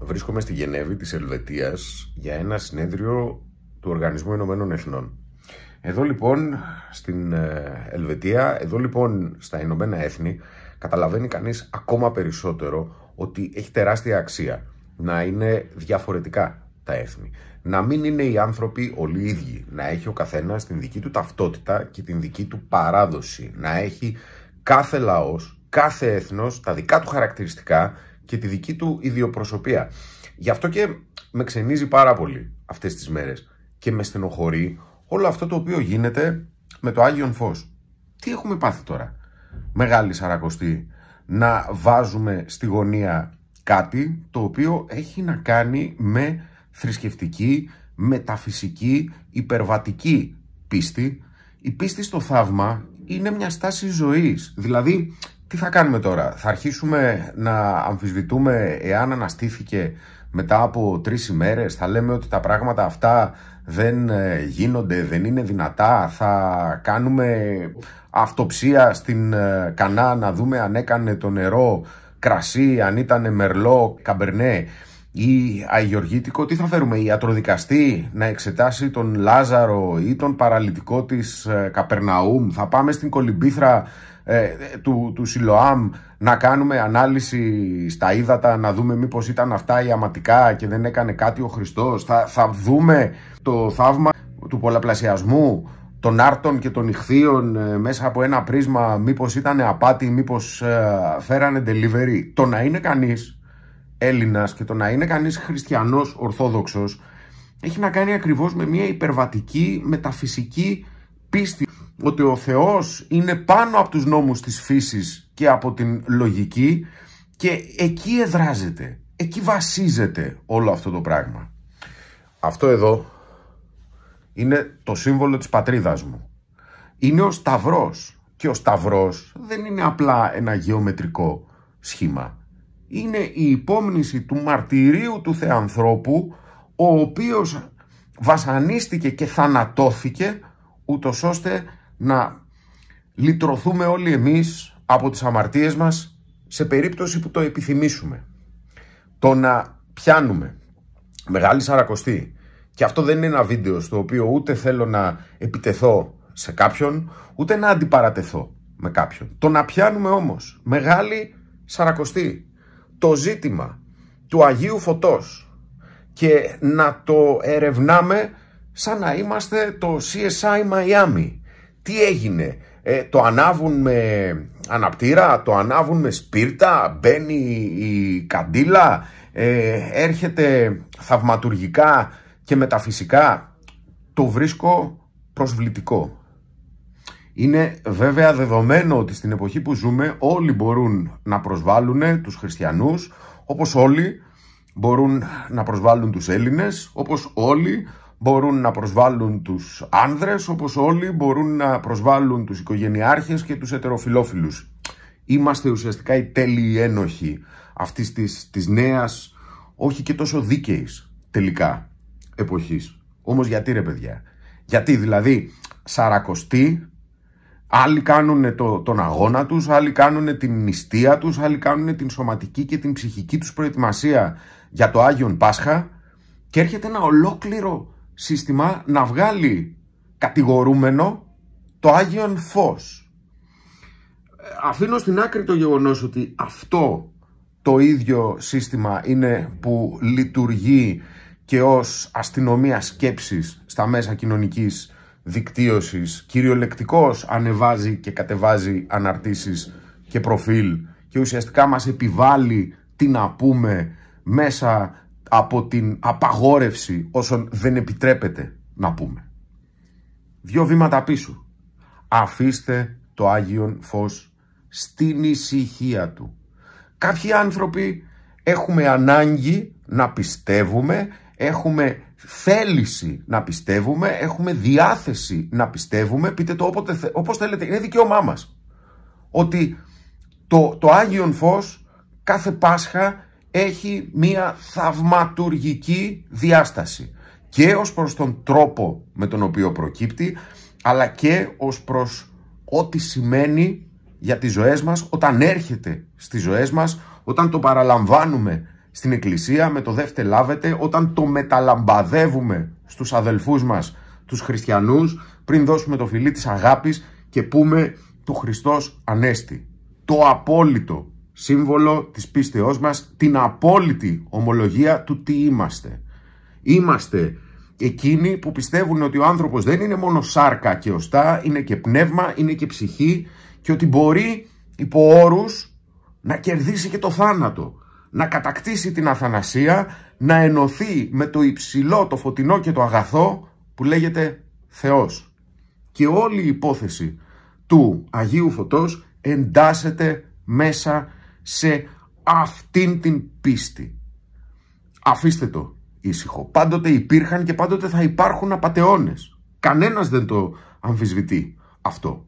Βρίσκομαι στη Γενέβη της Ελβετίας για ένα συνέδριο του Οργανισμού Ηνωμένων Εθνών. Εδώ λοιπόν στην Ελβετία, εδώ λοιπόν στα Ηνωμένα Έθνη, καταλαβαίνει κανείς ακόμα περισσότερο ότι έχει τεράστια αξία να είναι διαφορετικά τα έθνη. Να μην είναι οι άνθρωποι όλοι οι ίδιοι, να έχει ο καθένας την δική του ταυτότητα και την δική του παράδοση, να έχει κάθε λαός, κάθε έθνος τα δικά του χαρακτηριστικά και τη δική του ιδιοπροσωπία. Γι' αυτό και με ξενίζει πάρα πολύ αυτές τις μέρες και με στενοχωρεί όλο αυτό το οποίο γίνεται με το Άγιον Φως. Τι έχουμε πάθει τώρα? Μεγάλη Σαρακοστή να βάζουμε στη γωνία κάτι το οποίο έχει να κάνει με θρησκευτική, μεταφυσική, υπερβατική πίστη. Η πίστη στο θαύμα είναι μια στάση ζωής. Δηλαδή, τι θα κάνουμε τώρα? Θα αρχίσουμε να αμφισβητούμε εάν αναστήθηκε μετά από 3 ημέρες? Θα λέμε ότι τα πράγματα αυτά δεν γίνονται, δεν είναι δυνατά? Θα κάνουμε αυτοψία στην κανά να δούμε αν έκανε το νερό κρασί, αν ήταν μερλό, καμπερνέ ή αγιοργίτικο? Τι θα φέρουμε? Ιατροδικαστή να εξετάσει τον Λάζαρο ή τον παραλυτικό της Καπερναούμ? Θα πάμε στην κολυμπήθρα του Σιλοάμ να κάνουμε ανάλυση στα ύδατα, να δούμε μήπως ήταν αυτά ιαματικά και δεν έκανε κάτι ο Χριστός? Θα δούμε το θαύμα του πολλαπλασιασμού των άρτων και των ιχθύων μέσα από ένα πρίσμα, μήπως ήταν απάτη, μήπως φέρανε delivery? Το να είναι κανείς Έλληνας και το να είναι κανείς χριστιανός ορθόδοξος έχει να κάνει ακριβώς με μια υπερβατική μεταφυσική πίστη ότι ο Θεός είναι πάνω από τους νόμους της φύσης και από την λογική, και εκεί εδράζεται, εκεί βασίζεται όλο αυτό το πράγμα. Αυτό εδώ είναι το σύμβολο της πατρίδας μου. Είναι ο Σταυρός, και ο Σταυρός δεν είναι απλά ένα γεωμετρικό σχήμα. Είναι η υπόμνηση του μαρτυρίου του Θεανθρώπου, ο οποίος βασανίστηκε και θανατώθηκε ούτως ώστε να λυτρωθούμε όλοι εμείς από τις αμαρτίες μας σε περίπτωση που το επιθυμήσουμε. Το να πιάνουμε Μεγάλη Σαρακοστή, και αυτό δεν είναι ένα βίντεο στο οποίο ούτε θέλω να επιτεθώ σε κάποιον, ούτε να αντιπαρατεθώ με κάποιον. Το να πιάνουμε όμως Μεγάλη Σαρακοστή, το ζήτημα του Αγίου Φωτός, και να το ερευνάμε σαν να είμαστε το CSI Miami. Τι έγινε? Το ανάβουν με αναπτήρα, το ανάβουν με σπίρτα, μπαίνει η καντήλα, έρχεται θαυματουργικά και μεταφυσικά? Το βρίσκω προσβλητικό. Είναι βέβαια δεδομένο ότι στην εποχή που ζούμε όλοι μπορούν να προσβάλλουν τους χριστιανούς, όπως όλοι μπορούν να προσβάλλουν τους Έλληνες, όπως όλοι μπορούν να προσβάλλουν τους άνδρες, όπως όλοι μπορούν να προσβάλλουν τους οικογενειάρχες και τους ετεροφιλόφιλους. Είμαστε ουσιαστικά οι τέλειοι ένοχοι αυτής της νέας, όχι και τόσο δίκαιης τελικά εποχής. Όμως γιατί ρε παιδιά? Γιατί δηλαδή Σαρακοστή, άλλοι κάνουν τον αγώνα τους, άλλοι κάνουν την νηστεία τους, άλλοι κάνουν την σωματική και την ψυχική τους προετοιμασία για το Άγιον Πάσχα, και έρχεται ένα ολόκληρο σύστημα να βγάλει κατηγορούμενο το Άγιον Φως. Αφήνω στην άκρη το γεγονός ότι αυτό το ίδιο σύστημα είναι που λειτουργεί και ως αστυνομία σκέψης στα μέσα κοινωνικής δικτύωσης, κυριολεκτικώς ανεβάζει και κατεβάζει αναρτήσεις και προφίλ και ουσιαστικά μας επιβάλλει τι να πούμε μέσα από την απαγόρευση όσων δεν επιτρέπεται να πούμε. 2 βήματα πίσω. Αφήστε το Άγιον Φως στην ησυχία του. Κάποιοι άνθρωποι έχουμε ανάγκη να πιστεύουμε, έχουμε θέληση να πιστεύουμε, έχουμε διάθεση να πιστεύουμε, πείτε το όπως θέλετε, είναι δικαίωμά μας, ότι το Άγιον Φως κάθε Πάσχα έχει μία θαυματουργική διάσταση, και ως προς τον τρόπο με τον οποίο προκύπτει, αλλά και ως προς ό,τι σημαίνει για τις ζωές μας όταν έρχεται στις ζωές μας, όταν το παραλαμβάνουμε στην εκκλησία, με το δεύτε λάβετε, όταν το μεταλαμπαδεύουμε στους αδελφούς μας, τους χριστιανούς, πριν δώσουμε το φιλί της αγάπης και πούμε το Χριστός Ανέστη. Το απόλυτο σύμβολο της πίστεώς μας, την απόλυτη ομολογία του τι είμαστε. Είμαστε εκείνοι που πιστεύουν ότι ο άνθρωπος δεν είναι μόνο σάρκα και οστά, είναι και πνεύμα, είναι και ψυχή και ότι μπορεί υπό όρους να κερδίσει και το θάνατο, να κατακτήσει την αθανασία, να ενωθεί με το υψηλό, το φωτεινό και το αγαθό που λέγεται Θεός. Και όλη η υπόθεση του Αγίου Φωτός εντάσσεται μέσα σε αυτήν την πίστη. Αφήστε το ήσυχο. Πάντοτε υπήρχαν και πάντοτε θα υπάρχουν απατεώνες. Κανένας δεν το αμφισβητεί αυτό.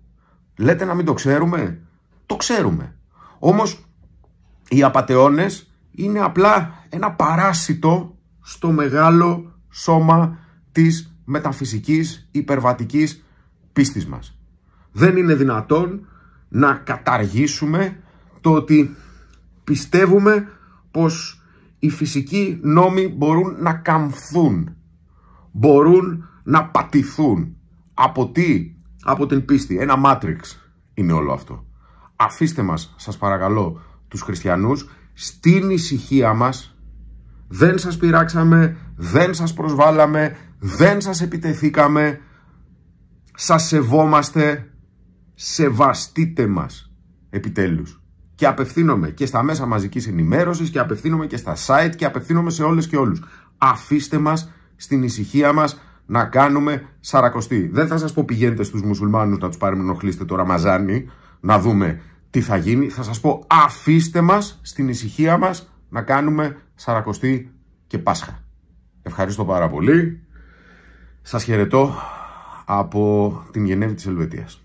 Λέτε να μην το ξέρουμε? Το ξέρουμε. Όμως οι απατεώνες είναι απλά ένα παράσιτο στο μεγάλο σώμα της μεταφυσικής υπερβατικής πίστης μας. Δεν είναι δυνατόν να καταργήσουμε το ότι πιστεύουμε πως οι φυσικοί νόμοι μπορούν να καμφθούν, μπορούν να πατηθούν. Από τι? Από την πίστη. Ένα Matrix είναι όλο αυτό. Αφήστε μας, σας παρακαλώ, τους χριστιανούς, στην ησυχία μας. Δεν σας πειράξαμε, δεν σας προσβάλαμε, δεν σας επιτεθήκαμε. Σας σεβόμαστε, σεβαστείτε μας επιτέλους. Και απευθύνομαι και στα μέσα μαζικής ενημέρωσης και απευθύνομαι και στα site και απευθύνομαι σε όλες και όλους. Αφήστε μας στην ησυχία μας να κάνουμε σαρακοστή. Δεν θα σας πω πηγαίνετε στους μουσουλμάνους να τους παρενοχλήσετε το Ραμαζάνι, να δούμε τι θα γίνει. Θα σας πω αφήστε μας στην ησυχία μας να κάνουμε σαρακοστή και Πάσχα. Ευχαριστώ πάρα πολύ. Σας χαιρετώ από την Γενέβη της Ελβετίας.